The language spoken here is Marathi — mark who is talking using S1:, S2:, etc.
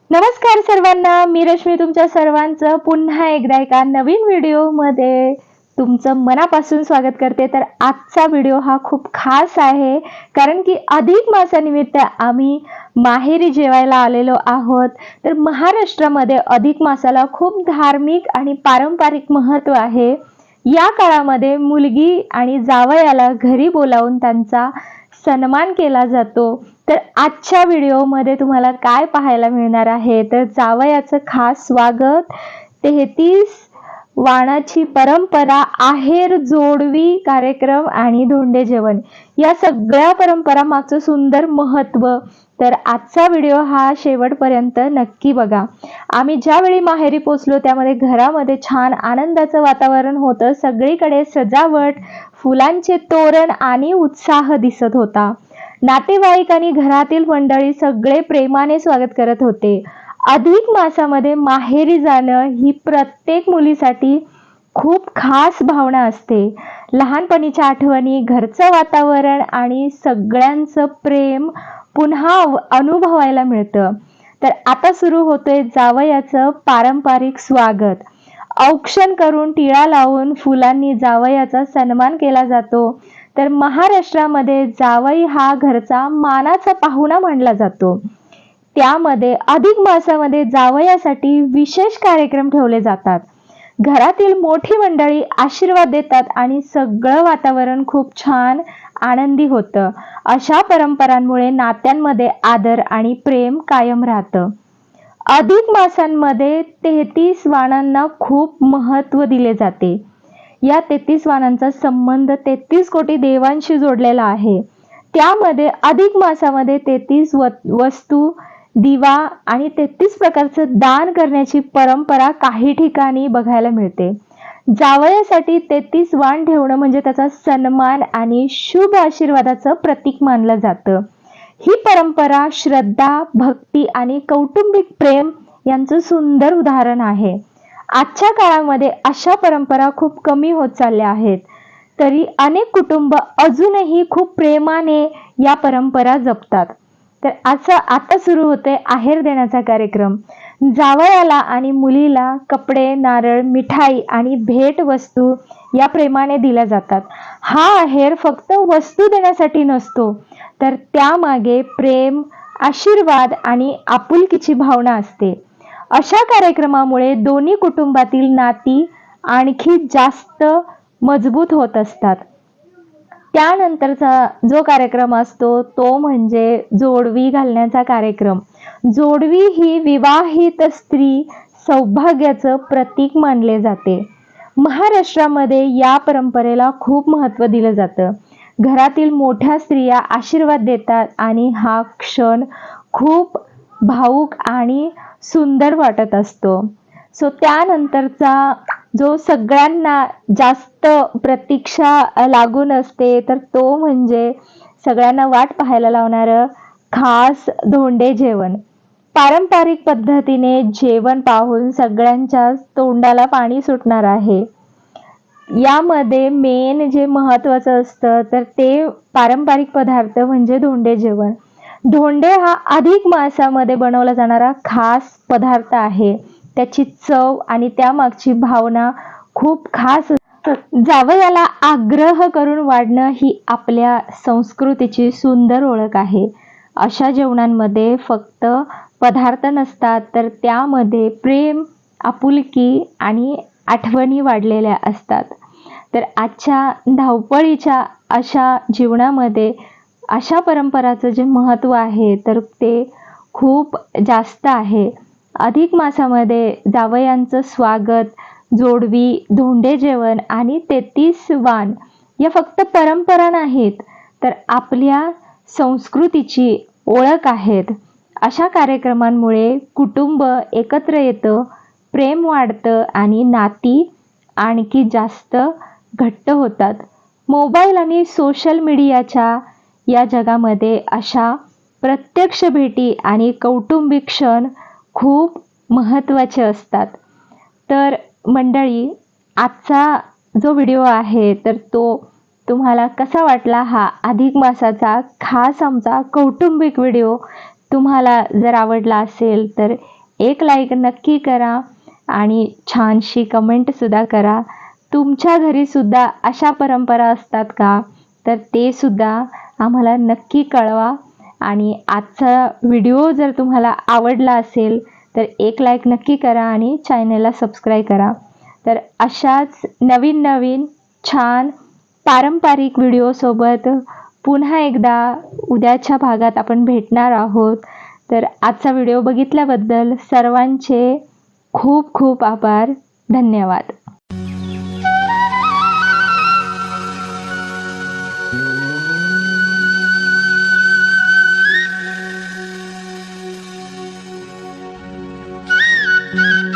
S1: नमस्कार सर्वांना, मी रश्मी तुमच्या सर्वांचं पुन्हा एकदा एका नवीन व्हिडिओमध्ये तुमचं मनापासून स्वागत करते। तर आजचा व्हिडिओ हा खूप खास आहे, कारण की अधिक मासानिमित्त आम्ही माहेरी जेवायला आलेलो आहोत। तर महाराष्ट्रामध्ये अधिक मासाला खूप धार्मिक आणि पारंपरिक महत्त्व आहे। या काळामध्ये मुलगी आणि जावयाला घरी बोलावून त्यांचा सन्मान केला जातो। तर आजच्या व्हिडिओमध्ये तुम्हाला काय पाहायला मिळणार आहे, तर जावयाचं खास स्वागत, 33 वाणाची परंपरा, आहेर जोडवी कार्यक्रम आणि धोंडे जेवण, या सगळ्या परंपरा मागचं सुंदर महत्त्व। तर आजचा व्हिडिओ हा शेवटपर्यंत नक्की बघा। आम्ही ज्यावेळी माहेरी पोचलो त्यामध्ये घरामध्ये छान आनंदाचं वातावरण होतं। सगळीकडे सजावट, फुलांचे तोरण आणि उत्साह दिसत होता। नातेवाईक आणि घरातील मंडळी सगळे प्रेमाने स्वागत करत होते। अधिक मासामध्ये माहेरी जाणं ही प्रत्येक मुलीसाठी खूप खास भावना असते। लहानपणीच्या आठवणी, घरचं वातावरण आणि सगळ्यांचं प्रेम पुन्हा अनुभवायला मिळतं। तर आता सुरू होतोय जावयाचं पारंपरिक स्वागत। औक्षण करून, टिळा लावून, फुलांनी जावयाचा सन्मान केला जातो। तर महाराष्ट्रामध्ये जावई हा घरचा मानाचा पाहुणा मानला जातो। त्यामध्ये अधिक मासामध्ये जावयासाठी विशेष कार्यक्रम ठेवले जातात। घरातील मोठी मंडळी आशीर्वाद देतात आणि सगळं वातावरण खूप छान आनंदी होतं। अशा परंपरांमुळे नात्यांमध्ये आदर आणि प्रेम कायम राहतं। अधिक मासांमध्ये 33 वाणांना खूप महत्त्व दिले जाते। या 33 वाणांचा संबंध 33 कोटी देवांशी जोडलेला आहे। त्यामध्ये अधिक मासामध्ये 33 वस्तू, दिवा आणि 33 प्रकारचं दान करण्याची परंपरा काही ठिकाणी बघायला मिळते। जावयासाठी 33 वाण ठेवणं म्हणजे त्याचा सन्मान आणि शुभ आशीर्वादाचं प्रतीक मानलं जातं। ही परंपरा श्रद्धा, भक्ती आणि कौटुंबिक प्रेम यांचं सुंदर उदाहरण आहे। आजच्या काळामध्ये अशा परंपरा खूप कमी होत चालल्या आहेत, तरी अनेक कुटुंब अजूनही खूप प्रेमाने या परंपरा जपतात। तर आता सुरू होते आहेर देण्याचा कार्यक्रम। जावयाला आणि मुलीला कपडे, नारळ, मिठाई आणि भेट वस्तू या प्रेमाने दिल्या जातात। हा आहेर फक्त वस्तू देण्यासाठी नसतो, तर त्यामागे प्रेम, आशीर्वाद आणि आपुलकीची भावना असते। अशा कार्यक्रमामुळे दोन्ही कुटुंबातील नाती आणखी जास्त मजबूत होत असतात। त्यानंतरचा जो कार्यक्रम असतो तो म्हणजे जोडवी घालण्याचा कार्यक्रम। जोडवी ही विवाहित स्त्री सौभाग्याचं प्रतीक मानले जाते। महाराष्ट्रामध्ये या परंपरेला खूप महत्त्व दिलं जातं। घरातील मोठ्या स्त्रिया आशीर्वाद देतात आणि हा क्षण खूप भावुक आणि सुंदर वाटत असतो। त्यानंतरचा जो सगळ्यांना जास्त प्रतीक्षा लागून असते, तर तो म्हणजे सगळ्यांना वाट पाहायला लावणारं खास धोंडे जेवण। पारंपरिक पद्धतीने जेवण पाहून सगळ्यांच्या तोंडाला पाणी सुटणार आहे। यामध्ये मेन जे महत्त्वाचं असतं तर ते पारंपरिक पदार्थ म्हणजे धोंडे जेवण। धोंडे हा अधिक मासामध्ये बनवला जाणारा खास पदार्थ आहे। त्याची चव आणि त्यामागची भावना खूप खास असते। जावयाला आग्रह करून वाढणं ही आपल्या संस्कृतीची सुंदर ओळख आहे। अशा जेवणांमध्ये फक्त पदार्थ नसतात, तर त्यामध्ये प्रेम, आपुलकी आणि आठवणी वाढलेल्या असतात। तर आजच्या धावपळीच्या अशा जीवनामध्ये अशा परंपराचं जे महत्त्व आहे तर ते खूप जास्त आहे। अधिक मासामध्ये जावयांचं स्वागत, जोडवी, धोंडे जेवण आणि 33 वाण या फक्त परंपरा नाहीत, तर आपल्या संस्कृतीची ओळख आहेत। अशा कार्यक्रमांमुळे कुटुंब एकत्र येतं, प्रेम वाढतं आणि नाती आणखी जास्त घट्ट होतात। मोबाईल आणि सोशल मीडियाच्या या जगामध्ये अशा प्रत्यक्ष भेटी आणि कौटुंबिक क्षण खूप महत्त्वाचे असतात। तर मंडळी, आजचा जो व्हिडिओ आहे तर तो तुम्हाला कसा वाटला? हा अधिक मासाचा खास आमचा कौटुंबिक व्हिडिओ तुम्हाला जर आवडला असेल तर एक लाईक नक्की करा आणि छानशी कमेंटसुद्धा करा. तुमच्या घरीसुद्धा अशा परंपरा असतात का? तर ते सुद्धा आम्हाला नक्की कळवा. आणि आजचा व्हिडिओ जर तुम्हाला आवडला असेल तर एक लाईक नक्की करा आणि चॅनलला सबस्क्राईब करा. तर अशाच नवीन नवीन छान पारंपरिक व्हिडिओसोबत पुन्हा एकदा उद्याच्या भागात आपण भेटणार आहोत. तर आजचा व्हिडिओ बघितल्याबद्दल सर्वांचे खूप खूप आभार. धन्यवाद.
S2: Thank you.